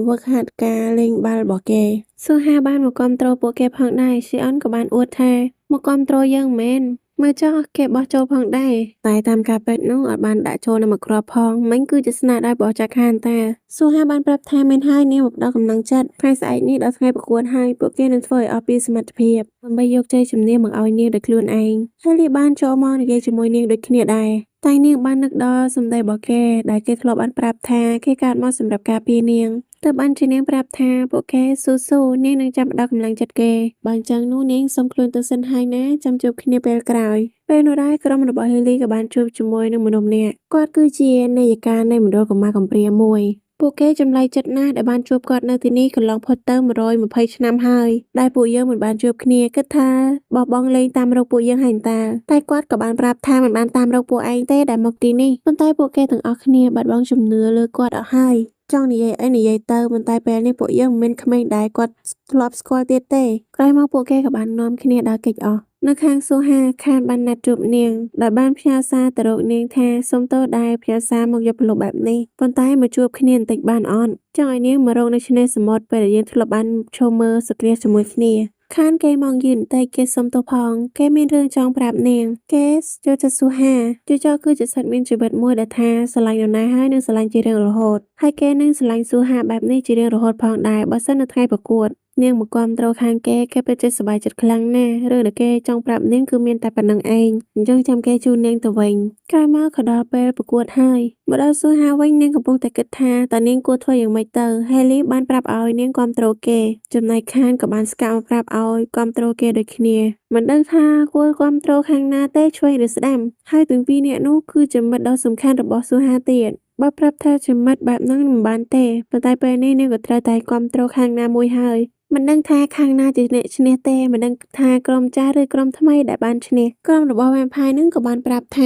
វឹកហាត់ការលេងបាល់របស់គេស៊ូហាបានមកគាំទ្រពួកគេផងដែរស៊ីអនក៏បានអួតថាមកគាំទ្រយើងមែនមើលចុះគេបោះចូលផងដែរតែតាមការពិតនោះអត់បានដាក់ចូលនៅមួយគ្រាប់ផងមិញគឺជាស្នាដៃរបស់ចាក់ខានតាស៊ូហាបានប្រាប់ថាមែនហើយនាងមកដល់កម្លាំងចិត្តថ្ងៃស្អែកនេះដល់ថ្ងៃប្រកួតហើយពួកគេនឹងធ្វើឲ្យអស់ពីសមត្ថភាពដើម្បីយកជ័យជំនះមកឲ្យនាងដោយខ្លួនឯងហើយលីបានចូលមកនិយាយជាមួយនាងដូចគ្នាដែរតែនាងបាននឹកដល់សម្ដីរបស់គេដែលគេធ្លាប់បានប្រាប់ថាគេកើតមកសម្រាប់ការពារនាងទើបបានជានាងប្រាប់ថាពួកគេស៊ូនាងនឹងចាំផ្ដល់កម្លាំងចិត្តគេបើអញ្ចឹងនោះនាងសុំខ្លួនទៅសិនហើយណាចាំជួបគ្នាពេលក្រោយពេលនោះដែរក្រុមរបស់ហេលីក៏បានជួបជាមួយនឹងមនុស្សម្នាក់គាត់គឺជានាយិកានៃមណ្ឌលកុមារកំព្រាមួយពួកគេចម្លែកចិត្តណាស់ដែលបានជួបគាត់នៅទីនេះកន្លងផុតទៅ120ឆ្នាំហើយដែលពួកយើងមិនបានជួបគ្នាគិតថាបោះបង់លេងតាមរកពួកយើងហើយតាតែគាត់ក៏បានប្រាប់ថាមិនបានតាមរកពួកឯងទេដែលមកទីនេះប៉ុន្តែពួកគេទាំងអស់គ្នាបាត់បង់ជំនឿលើគាត់អស់ហើយចង់និយាយអីនិយាយទៅប៉ុន្តែពេលនេះពួកយើងមិនមែនក្មេងដែលគាត់ធ្លាប់ស្គាល់ទៀតទេក្រោយមកពួកគេក៏បាននាំគ្នាដើរគេចអស់នៅខាងស៊ូហាខានបានណាត់ជួបនាងដែលបានផ្ញើសារទៅរកនាងថាសូមទោសដែលផ្ញើសារមកយកប្រឡូកបែបនេះប៉ុន្តែមកជួបគ្នាបន្តិចបានអត់ចង់ឲ្យនាងមករកនៅឆ្នេរសមុទ្រពេលដែលយើងធ្លាប់បានឈរមើលសក្រាសជាមួយគ្នាខានគេមកយឺនបន្តិចគេសុំទោសផងគេមានរឿងចង់ប្រាប់នាងគេចូលចិត្តស៊ូហាជូចោគឺជាសត្វមានជីវិតមួយដែលថាស្រឡាញ់នរណាហើយនឹងស្រឡាញ់ជារៀងរហូតហើយគេនឹងស្រឡាញ់ស៊ូហាបែបនេះជារៀងរហូតផងដែរបើសិននៅថ្ងៃប្រកួតនាងមកគាំទ្រខាងគេពិតជាសប្បាយចិត្តខ្លាំងណាស់រឿងដែលគេចង់ប្រាប់នាងគឺមានតែប៉ុណ្្នឹងឯងអញ្ចឹងចាំគេជូននាងទៅវិញក្រោយមកក៏ដល់ពេលប្រកួតហើយមកដល់ស៊ូហាវិញនាងកំពុងតែគិតថាតើនាងគួរធ្វើយ៉ាងម៉េចទៅហេលីបានប្រាប់ឲ្យនាងគាំទ្រគេចំណែកខានក៏បានស្កាប់មកប្រាប់ឲ្យគាំទ្រគេដូចគ្នាមិនដឹងថាគួរគាំទ្រខាងណាទេឆ្វេងឬស្ដាំហើយទាំងពីរនាក់នោះគឺជាមិត្តដ៏សំខាន់របស់ស៊ូហាទៀតបើប្រាប់ថាជាមិត្តបែបហ្នឹងមិនបានទេប៉ុន្តែពេលនេះនាងក៏ត្រូវតែគាំទ្រខាងណាមួយហើយមិនដឹងថាខាងណាជាអ្នកឈ្នះទេមិនដឹងថាក្រុមចាស់ឬក្រុមថ្មីដែលបានឈ្នះក្រុមរបស់វ៉ាំផាយនឹងក៏បានប្រាប់ថា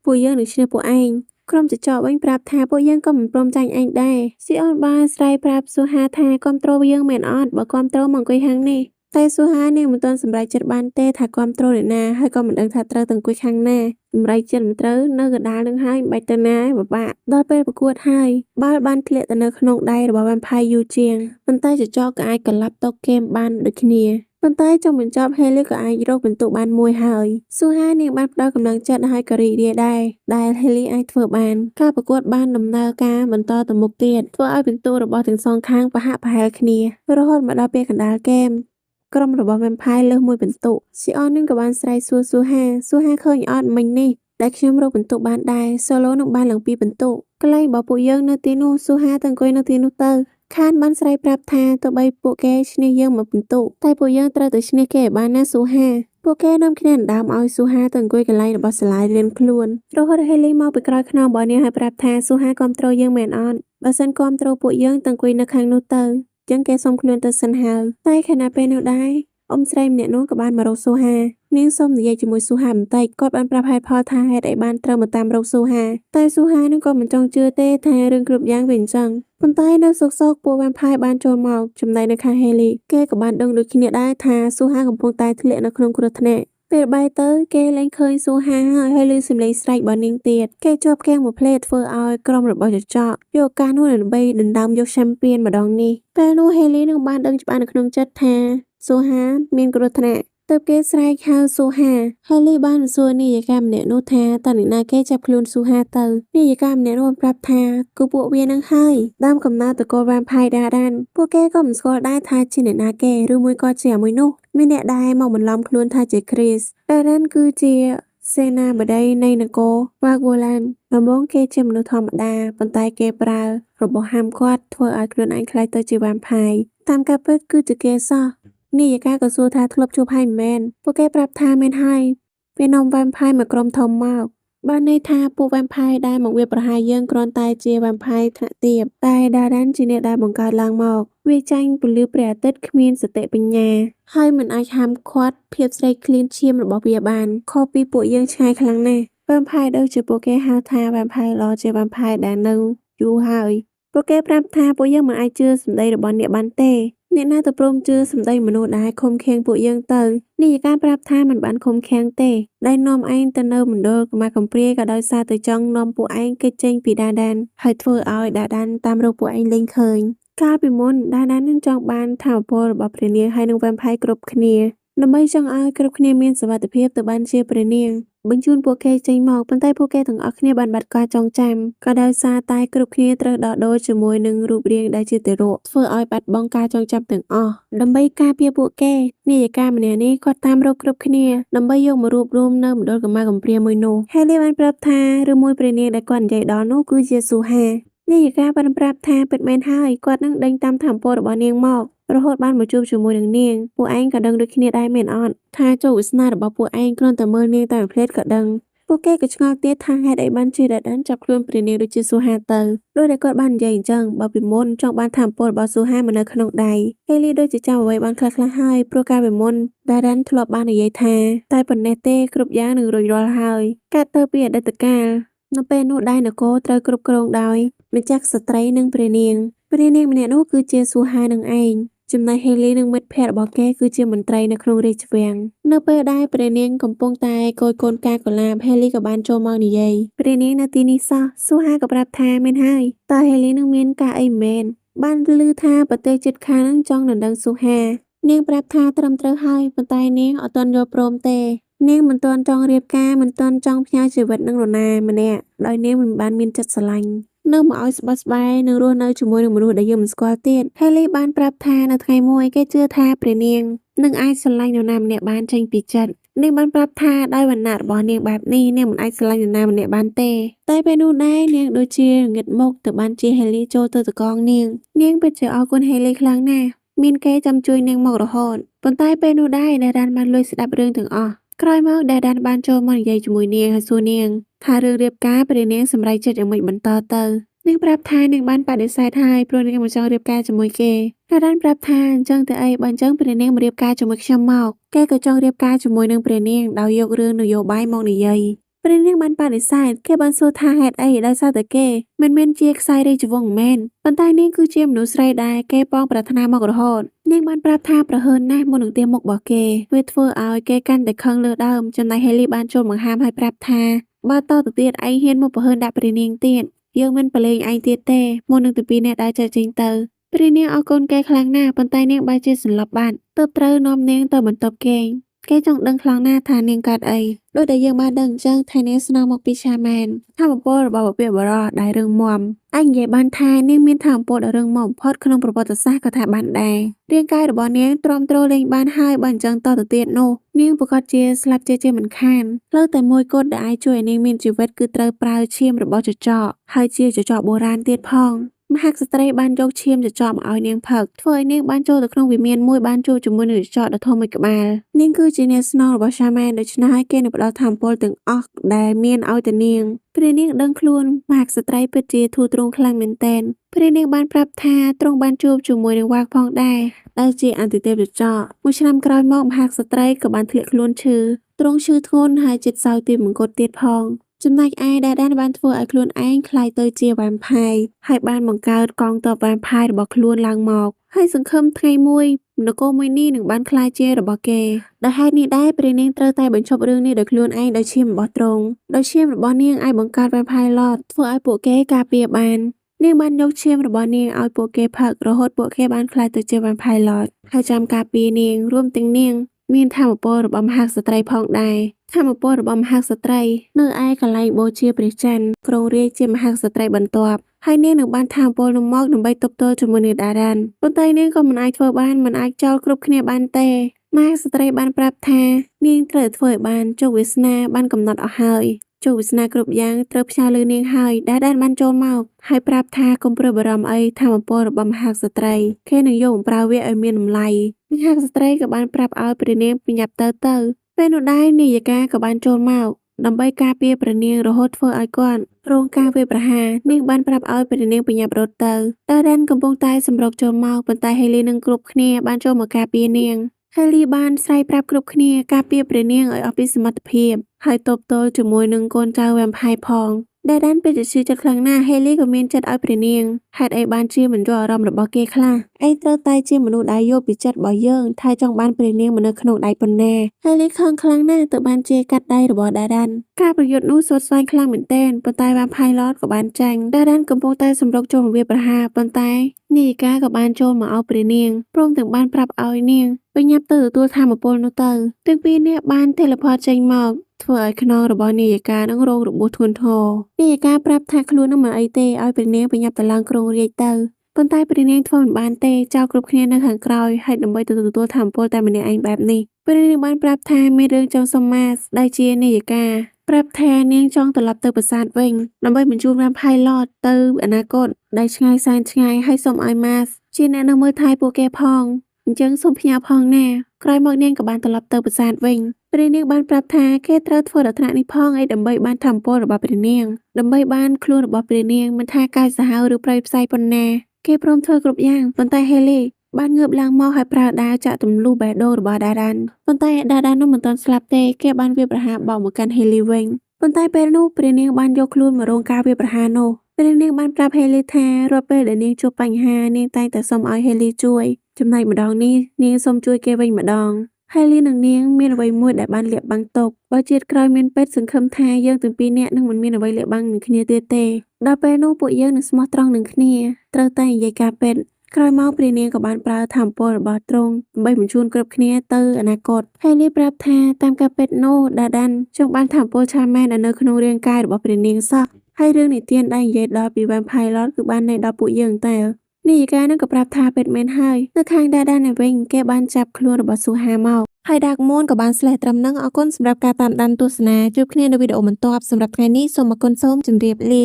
ពួកយើងនឹងឈ្នះពួកឯងក្រុមចចកវិញប្រាប់ថាពួកយើងក៏មិនព្រមចាញ់ឯងដែរស៊ីអនបានស្រ័យប្រាប់ស៊ូហាថាគាំទ្រយើងមែនអត់បើគាំទ្រមកអង្គុយខាងនេះតែស៊ូហានាងមិនទាន់សម្រេចចិត្តបានទេថាគាំទ្រអ្នកណាហើយក៏មិនដឹងថាត្រូវទៅអង្គុយខាងណាសម្រេចចិត្តមិនត្រូវនៅកណ្ដាលនឹងហើយមិនបាច់ទៅណាពិបាកដល់ពេលប្រកួតហើយបាល់បានធ្លាក់ទៅនៅក្នុងដៃរបស់វ៉ាំផាយយូរជាងប៉ុន្តែចចកក៏អាចកលាប់តកហ្គេមបានដូចគ្នាប៉ុន្តែចុងបញ្ចប់ហេលីក៏អាចរកពិន្ទុបានមួយហើយស៊ូហានាងបានផ្ដល់កម្លាំងចិត្តឲ្យក៏រីករាយដែរដែលហេលីអាចធ្វើបានការប្រកួតបានដំណើរការបន្តទៅមុខទៀតធ្វើឲ្យពិន្ទុរបស់ទាំងសងខាងប្រហាក់ប្រហែលគ្នារហូតមកដល់ពេលកណ្ដាលហ្គេមក្រុមរបស់វ៉ាំផាយលើសមួយពិន្ទុស៊ីអននឹងក៏បានស្រែកសួរស៊ូហាឃើញអត់មិញនេះដែលខ្ញុំរកពិន្ទុបានដែរសូឡូនឹងបានឡើង2ពិន្ទុកន្លែងរបស់ពួកយើងនៅទីនោះស៊ូហាទៅអង្គុយនៅទីនោះទៅខានបានស្រែកប្រាប់ថាទោះបីពួកគេឈ្នះយើងមកពិន្ទុតែពួកយើងត្រូវទៅឈ្នះគេឲ្យបានណាស៊ូហាពួកគេនាំគ្នាដណ្ដើមឲ្យស៊ូហាទៅអង្គុយកន្លែងរបស់សាឡាយរៀនខ្លួនរហូតហេលីមកពីក្រោយខ្នងរបស់នាងហើយប្រាប់ថាស៊ូហាគាំទ្រយើងមែនអត់បើសិនគាំទ្រពួកយើងទៅអង្គុយនៅខាងនោះទៅចឹងគេសុំខ្លួនទៅសិនហើយតែខណៈពេលនោះដែរអ៊ំស្រីម្នាក់នោះក៏បានមករកស៊ូហានាងសូមនិយាយជាមួយស៊ូហាបន្តិចគាត់បានប្រាប់ហេតុផលថាហេតុអីបានត្រូវមកតាមរកស៊ូហាតែស៊ូហានឹងក៏មិនចង់ជឿទេថារឿងគ្រប់យ៉ាងវាអញ្ចឹងប៉ុន្តែនៅសុកពួកវ៉ាំផាយបានចូលមកចំណែកនៅខាងហេលីគេក៏បានដឹងដូចគ្នាដែរថាស៊ូហាកំពុងតែធ្លាក់នៅក្នុងគ្រោះថ្នាក់ពេលបែរទៅគេលែងឃើញស៊ូហាហើយឮសំឡេងស្រែករបស់នាងទៀតគេជាប់គាំងមួយភ្លេតធ្វើឲ្យក្រុមរបស់ចចកយកឱកាសនោះដើម្បីដណ្ដើមយកឆាំពីនម្ដងនេះពេលនោះហេលីនឹងបានដឹងច្បាស់នៅក្នុងចិត្តថាស៊ូហាមានគ្រោះថ្នាក់ទើបគេស្រែកហៅស៊ូហាហេលីបានសួរនាយិកាម្នាក់នោះថាតើអ្នកណាគេចាប់ខ្លួនស៊ូហាទៅនាយិកាម្នាក់នោះប្រាប់ថាគឺពួកវានឹងហើយដើមកំណើតតកូលវ៉ាំផាយដានពួកគេក៏មិនស្គាល់ដែរថាជាអ្នកណាគេឬមួយក៏ជាអាមួយនោះមានអ្នកដែលមកបន្លំខ្លួនថាជាគ្រីសដានគឺជាសេនាបតីនៃនគរវ៉ាហ្គូឡានដំបូងគេជាមនុស្សធម្មតាប៉ុន្តែគេប្រើរបស់ហាមគាត់ធ្វើឲ្យខ្លួនឯងខ្លាចទៅជាវ៉ាំផាយតាមការពិតគឺជាគេសោះនាយិកាក៏សួរថាធ្លាប់ជួបហើយមែនពួកគេប្រាប់ថាមែនហើយវានាំវ៉ាំផាយមកក្រុមធំមកបានន័យថាពួកវ៉ាំផាយដែលមកវាប្រហារយើងគ្រាន់តែជាវ៉ាំផាយថ្នាក់ទាបតែដារ៉ានជាអ្នកដែលបង្កើតឡើងមកវាចាញ់ពន្លឺព្រះអាទិត្យគ្មានសតិបញ្ញាហើយមិនអាចហាមឃាត់ភាពស្រេកឃ្លានឈាមរបស់វាបានខុសពីពួកយើងឆ្ងាយខ្លាំងណាស់វ៉ាំផាយដូចជាពួកគេហៅថាវ៉ាំផាយល្អជាវ៉ាំផាយដែលនៅយូរហើយពួកគេប្រាប់ថាពួកយើងមិនអាចជឿសម្ដីរបស់អ្នកបានទេអ្នកណាទៅព្រមជឿសម្ដីមនុស្សដែលឃុំឃាំងពួកយើងទៅនាយិកាប្រាប់ថាមិនបានឃុំឃាំងទេដែលនាំឯងទៅនៅមណ្ឌលកុមារកំព្រាក៏ដោយសារទៅចង់នាំពួកឯងគេចចេញពីដានហើយធ្វើឲ្យដានតាមរកពួកឯងលេងឃើញ កាលពីមុនដាដាននឹងចង់បានថាមពលរបស់ព្រះនាងហើយនឹងវ៉ាំផាយគ្រប់គ្នាដើម្បីចង់ឲ្យគ្រប់គ្នាមានសុវត្ថិភាពទៅបានជាព្រះនាងបញ្ជូនពួកគេចេញមកប៉ុន្តែពួកគេទាំងអស់គ្នាបានបាត់ការចងចាំក៏ដោយសារតែគ្រប់គ្នាត្រូវដោះដូរជាមួយនឹងរូបរាងដែលជាទារកធ្វើឲ្យបាត់បង់ការចងចាំទាំងអស់ដើម្បីការពារពួកគេនាយិកាម្នាក់នេះគាត់តាមរកគ្រប់គ្នាដើម្បីយកមករួបរวมនៅមណ្ឌលកម្មាកំព្រាមួយនោះហើយលេបានប្រាប់ថាឬមួយព្រះនាងដែលគាត់និយាយដល់នោះគឺជាស៊ូហានាយិកាបានប្រាប់ថាពិតមែនហើយគាត់នឹងដេញតាមថាមពលរបស់នាងមករហូតបានមកជួបជាមួយនឹងនាងពួកឯងក៏ដឹងដូចគ្នាដែរមែនអត់ថាចូលវាសនារបស់ពួកឯងគ្រាន់តែមើលនាងតែមួយភ្លែតក៏ដឹងពួកគេក៏ឆ្ងល់ទៀតថាហេតុអីបានជាដាដានចាប់ខ្លួនព្រះនាងដូចជាស៊ូហាទៅដោយដែលគាត់បាននិយាយអញ្ចឹងបើពីមុនចង់បានថាមពលរបស់ស៊ូហាមកនៅក្នុងដៃហេលីដូចជាចាំអ្វីបានខ្លះៗហើយព្រោះកាលពីមុនដាដានធ្លាប់បាននិយាយថាតែប៉ុណ្ណេះទេគ្រប់យ៉ាងនឹងរួចរាល់ហើយកាត់ទៅពីអតីតកាលនៅពេលនោះដៃនគរត្រូវគ្រប់គ្រងដោយម្ចាស់ស្ត្រីនិងព្រះនាងម្នាក់នោះគឺជាស៊ូហានឹងឯងចំណែកហេលីនិងមិត្តភ័ក្តិរបស់គេគឺជាមន្ត្រីនៅក្នុងរាជវាំងនៅពេលដែលព្រះនាងកំពុងតែគយគន់ការកលាបហេលីក៏បានចូលមកនិយាយព្រះនាងនៅទីនេះសោះស៊ូហាក៏ប្រាប់ថាមែនហើយតើហេលីនឹងមានការអីមែនបានឮថាប្រទេសជិតខាងនឹងចង់ដណ្ដឹងស៊ូហានាងប្រាប់ថាត្រឹមត្រូវហើយប៉ុន្តែនាងអត់ទាន់យល់ព្រមទេនាងមិនទាន់ចង់រៀបការមិនទាន់ចង់ផ្ញើជីវិតនឹងនរណាម្នាក់ដោយនាងមិនបានមានចិត្តស្រឡាញ់នៅមកឲ្យស្បត់ស្បាយនឹងរស់នៅជាមួយនឹងមនុស្សដែលយើងមិនស្គាល់ទៀតហេលីបានប្រាប់ថានៅថ្ងៃមួយគេជឿថាព្រះនាងនឹងអាចស្រឡាញ់នរណាម្នាក់បានចេញពីចិត្តនាងបានប្រាប់ថាដោយវណ្ណៈរបស់នាងបែបនេះនាងមិនអាចស្រឡាញ់នរណាម្នាក់បានទេតែពេលនោះដែរនាងដូចជាងឹតមុខទៅបានជាហេលីចូលទៅតកងនាងពិតជាអរគុណហេលីខ្លាំងណាស់មានគេចាំជួយនាងមករហូតប៉ុន្តែពេលនោះដែរដែលរ៉ានបានលួចស្ដាប់រឿងទាំងអស់ក្រោយមកដែលដានបានចូលមកនិយាយជាមួយនាងហើយសួរនាងថារឿងរៀបការព្រះនាងសម្រេចចិត្តយ៉ាងម៉េចបន្តទៅនាងប្រាប់ថានាងបានបដិសេធហើយព្រោះនាងមិនចង់រៀបការជាមួយគេហើយដានប្រាប់ថាអញ្ចឹងទៅអីបើអញ្ចឹងព្រះនាងមករៀបការជាមួយខ្ញុំមកគេក៏ចង់រៀបការជាមួយនឹងព្រះនាងដោយយករឿងនយោបាយមកនិយាយព្រះនាងបានបដិសេធគេបានសួរថាហេតុអីដោយសារតែគេមិនមែនជាខ្សែរាជវង្សមែនប៉ុន្តែនាងគឺជាមនុស្សស្រីដែលគេប៉ងប្រាថ្នាមករហូតនាងបានប្រាប់ថាប្រហើនណាស់មុននឹងទាមុខរបស់គេវាធ្វើឲ្យគេកាន់តែខឹងលើដើមចំណែកហេលីបានចូលបង្ហាមហើយប្រាប់ថាបើតទៅទៀតឯងហ៊ានមកប្រហើនដាក់ព្រះនាងទៀតយើងមិនប្រឡែងឯងទៀតទេមុននឹងទីពីរនាក់ដែលចេញទៅព្រះនាងអរគុណគេខ្លាំងណាស់ប៉ុន្តែនាងបែរជាសន្លប់បាត់ទើបត្រូវនាំនាងទៅបន្ទប់គេងគេចង់ដឹងខ្លាំងណាស់ថានាងកើតអីដូចដែលយើងបានដឹងអញ្ចឹងថានាងស្នងមកពីឆាមែនថាមពលរបស់បុព្វបុរសដែលរឹងមាំឯងនិយាយបានថានាងមានថាមពលដ៏រឹងមាំបំផុតក្នុងប្រវត្តិសាស្ត្រក៏ថាបានដែររាងកាយរបស់នាងទ្រាំទ្រលេងបានហើយបើអញ្ចឹងតទៅទៀតនោះនាងប្រកាសជាស្លាប់ជាមិនខានផ្លូវតែមួយគត់ដែលអាចជួយឲ្យនាងមានជីវិតគឺត្រូវប្រើឈាមរបស់ចចកហើយជាចចកបុរាណទៀតផងមហាក្សត្រីបានយកឈាមចចកមកឲ្យនាងផឹកធ្វើឲ្យនាងបានចូលទៅក្នុងវិមានមួយបានជួបជាមួយនឹងចចកដ៏ធំមួយក្បាលនាងគឺជាអ្នកស្នងរបស់ឆាមែនដូច្នេះហើយគេនឹងផ្ដល់ថាមពលទាំងអស់ដែលមានឲ្យទៅនាងព្រះនាងដឹងខ្លួនមហាក្សត្រីពិតជាធូរទ្រង់ខ្លាំងមែនទែនព្រះនាងបានប្រាប់ថាទ្រង់បានជួបជាមួយនឹងវាកផងដែរដែលជាអន្តិទេពចចកមួយឆ្នាំក្រោយមកមហាក្សត្រីក៏បានធ្លាក់ខ្លួនឈឺទ្រង់ឈឺធ្ងន់ហើយចិត្តសោយទីមង្គតទៀតផងចំណែកឯដានបានធ្វើឲ្យខ្លួនឯងคล้ายទៅជាវ៉ាំផាយហើយបានបង្កើតកងទ័ពវ៉ាំផាយរបស់ខ្លួនឡើងមកហើយសង្ឃឹមថ្ងៃមួយនគរមួយនេះនឹងបានคล้ายជារបស់គេដោយហេតុនេះដែរព្រះនាងត្រូវតែបញ្ឈប់រឿងនេះដោយខ្លួនឯងដោយឈាមរបស់ទ្រង់ដោយឈាមរបស់នាងអាចបង្កើតវ៉ាំផាយឡតធ្វើឲ្យពួកគេការពារបាននាងបានយកឈាមរបស់នាងឲ្យពួកគេផឹករហូតពួកគេបានคล้ายទៅជាវ៉ាំផាយឡតហើយចាំការពារនាងរួមទាំងនាងមានថាមពលរបស់មហាក្សត្រីផងដែរថាមពលរបស់មហាក្សត្រីនៅឯកន្លែងបូជាព្រះច័ន្ទក្រុងរាជជាមហាក្សត្រីបន្ទាប់ហើយនាងនឹងបានថាមពលនោះមកដើម្បីទប់ទល់ជាមួយនឹងដារ៉ានប៉ុន្តែនាងក៏មិនអាចធ្វើបានមិនអាចចោលគ្រប់គ្នាបានទេមហាក្សត្រីបានប្រាប់ថានាងត្រូវធ្វើឲ្យបានជោគវាសនាបានកំណត់អស់ហើយជោគវាសនាគ្រប់យ៉ាងត្រូវផ្ញើលើនាងហើយដារ៉ានបានចូលមកហើយប្រាប់ថាកុំព្រួយបារម្ភអីថាមពលរបស់មហាក្សត្រីគេនឹងយកបំប្រើវាឲ្យមានតម្លៃមហាក្សត្រីក៏បានប្រាប់ឲ្យព្រះនាងប្រញាប់ទៅពេលនោះដែរនាយិកាក៏បានចូលមកដើម្បីការពារព្រះនាងរហូតធ្វើឲ្យគាត់រងការវាយប្រហារនាងបានប្រាប់ឲ្យព្រះនាងប្រញាប់រត់ទៅដារ៉ានកំពុងតែសម្រុកចូលមកប៉ុន្តែហេលីនិងគ្រប់គ្នាបានចូលមកការពារនាងហេលីបានស្រែកប្រាប់គ្រប់គ្នាការពារព្រះនាងឲ្យអស់ពីសមត្ថភាពហើយទប់ទល់ជាមួយនឹងកូនចៅវ៉ាំផាយផងដែលដានពេជ្រជាចិត្តខ្លាំងណាស់ហេលីក៏មានចិត្តឲ្យព្រះនាងហេតុអីបានជាមិនយល់អារម្មណ៍របស់គេខ្លះឯងត្រូវតែជាមនុស្សដែលយល់ពីចិត្តរបស់យើងថាចង់បានព្រះនាងមកនៅក្នុងដៃប៉ុណ្ណាហេលីខឹងខ្លាំងណាស់ទៅបានជាកាត់ដៃរបស់ដានការប្រយុទ្ធនោះស្វិតស្វាញខ្លាំងមែនទែនប៉ុន្តែវ៉ាំផាយឡតក៏បានចាញ់ដានកំពុងតែសម្រុកចូលមកវាប្រហារប៉ុន្តែ នាយិកាក៏បានចូលមកអោបព្រះនាងព្រមទាំងបានប្រាប់ឲ្យនាងបញ្ញាប់ទៅទទួលថាមពលនោះទៅទាំងពីរនាក់បាន teleport ចេញមកធ្វើឲ្យខ្នងរបស់នាយិកានឹងរងរបួសធ្ងន់ធ្ងរនាយិកាប្រាប់ថាខ្លួននឹងមិនអីទេឲ្យព្រះនាងបញ្ញាប់ទៅឡើងគ្រងរាជ្យទៅប៉ុន្តែព្រះនាងធ្វើមិនបានទេចោលគ្រប់គ្នានៅខាងក្រោយហើយដើម្បីទៅទទួលថាមពលតែម្នាក់ឯងបែបនេះព្រះនាងបានប្រាប់ថាមានរឿងចង់សុំម៉ាសដែលជានាយិកាប្រាប់ថានាងចង់ត្រឡប់ទៅប្រាសាទវិញដើម្បីបញ្ជូន Vampire ទៅអនាគតដែលឆ្ងាយសែនឆ្ងាយហើយសូមឲ្យម៉ាសជាអ្នកនៅមើលថែពួកគេផងអញ្ចឹងសូមផ្ញើផងណាក្រោយមកនាងក៏បានត្រឡប់ទៅប្រាសាទវិញព្រះនាងបានប្រាប់ថាគេត្រូវធ្វើដល់ថ្នាក់នេះផងឯដើម្បីបានធម្មពលរបស់ព្រះនាងដើម្បីបានខ្លួនរបស់ព្រះនាងមិនថាកាយសាហាវឬប្រៃផ្សៃប៉ុណ្ណាគេព្រមធ្វើគ្រប់យ៉ាងប៉ុន្តែហេលីបានងើបឡើងមកហើយប្រើដាវចាក់ទម្លុះបេះដូងរបស់ដាដានប៉ុន្តែដាដាននោះមិនទាន់ស្លាប់ទេគេបានវាយប្រហារបោកមកកាន់ហេលីវិញប៉ុន្តែពេលនោះព្រះនាងបានយកខ្លួនមករងការវាយប្រហារនោះព្រះនាងបានប្រាប់ហេលីថារាល់ពេលដែលនាងជួបបញ្ហានាងតែងតែសុំឲ្យហេលីជួយចំណែកម្ដងនេះនាងសូមជួយគេវិញម្ដងហេលីនិងនាងមានអ្វីមួយដែលបានលាក់បាំងទុកបើជាតិក្រោយមានពេទ្យសង្ឃឹមថាយើងទាំងពីរនាក់នឹងមិនមានអ្វីលាក់បាំងនឹងគ្នាទៀតទេដល់ពេលនោះពួកយើងនឹងស្មោះត្រង់នឹងគ្នាត្រូវតែនិយាយការពិតក្រោយមកព្រះនាងក៏បានប្រើធម្មពលរបស់ទ្រង់ដើម្បីបញ្ជូនគ្រប់គ្នាទៅអនាគតហេលីប្រាប់ថាតាមការពិតនោះដាដានចង់បានធម្មពលឆាមែននៅក្នុងរាងកាយរបស់ព្រះនាងសោះហើយរឿងនិទានដែលនិយាយដល់ពី Vampire គឺបានន័យដល់ពួកយើងតើនាយិកានឹងក៏ប្រាប់ថាពិតមែនហើយនៅខាងដាដានឯវិញគេបានចាប់ខ្លួនរបស់ស៊ូហាមកហើយដាកមូនក៏បានស្លេះត្រឹមនឹងអរគុណសម្រាប់ការតាមដានទស្សនាជួបគ្នានៅវីដេអូបន្ទាប់សម្រាប់ថ្ងៃនេះសូមអរគុណសូមជម្រាបលា